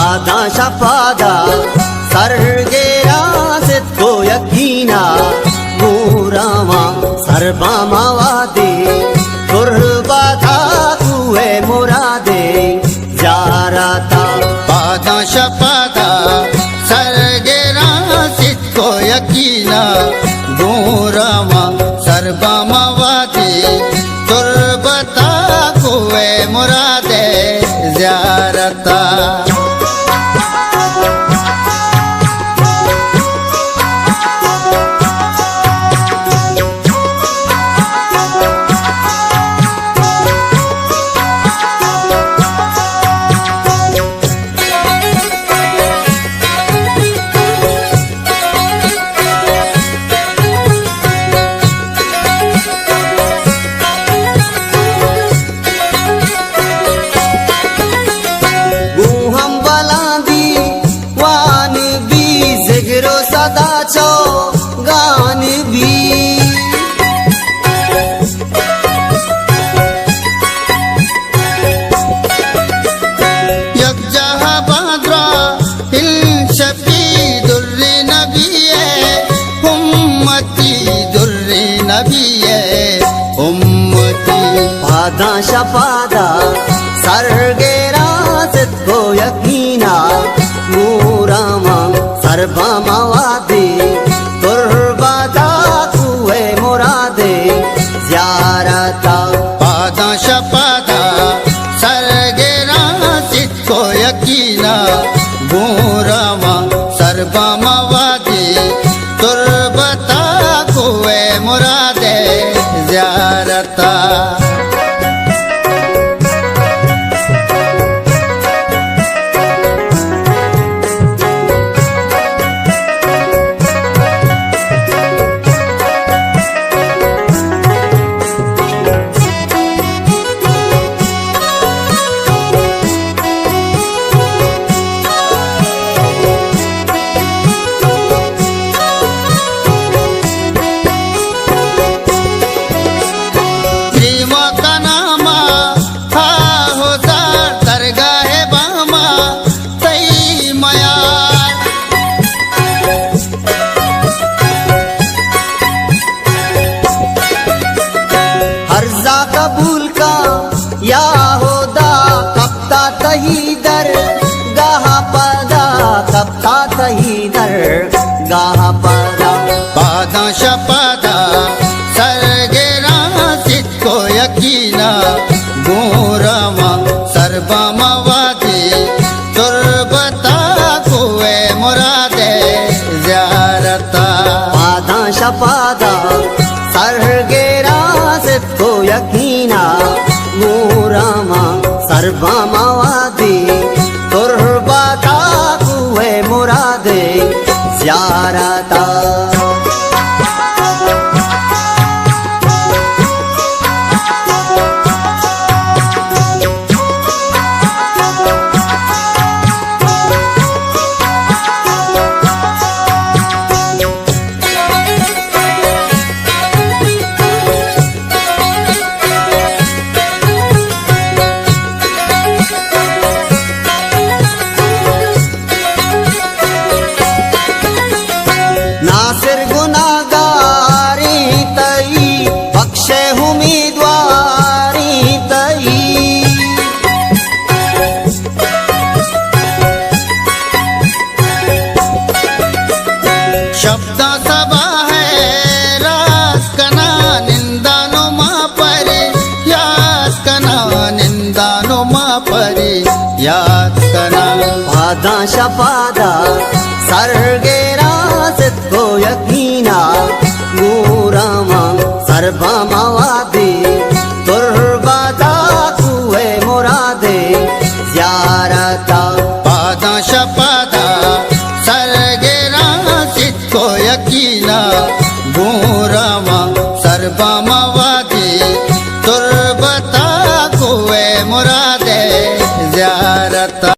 पादा शपादा सर्गेरा सिद्धो यकीना मूरामा सर्वामा वादे कुर्बाता कुए मुरादे जाराता पादा शपादा सर्गेरा सिद्धो यकीना मूरामा सर्वामा वादे कुर्बाता कुए मुरादे जारता गान भी यकजहा बादरा हिल शफी दुर्रे नबी है उम्मती दुर्रे नबी है उम्मती पादा शपादा सर्गेरा सिद्धो यकीना मूरामा सर्वामा वादे कुर्बाता कुए मुरादे ज़ियारता पादा शपादा सर्गेरा सिद्धो यकीना मूरामा सर्वामा वादे कुर्बाता कुए मुरादे ज़ियारता कबूल का या होदा कप्ता तही दर गाहा पदा कप्ता तही दर गाहा पदा पादा शपादा सर्गेरा सिद्धो यकीना मूरामा सर्वामा वादे कुर्बाता कुए मुरादे ज़ियारता पादा शपादा सर्गेरा सिद्धो यकीना मूरामा सर्वामा वादे कुर्बाता कुए मुरादे ज़ियारता नासिर गुनागारी तई बख्शे उम्मीदवारी तई शब्द सभा है रास कना निंदानो माँ पर याद कना निंदानो माँ पर याद कना पादा शपादा सर्गेरा सिद्धो यकीना मूरामा सर्वामा वादे कुर्बाता कुए मुरादे ज़ियारता पादा शपादा सर्गेरा सिद्धो यकीना मूरामा सर्वामा वादे कुर्बाता कुए मुरादे ज़ियारता।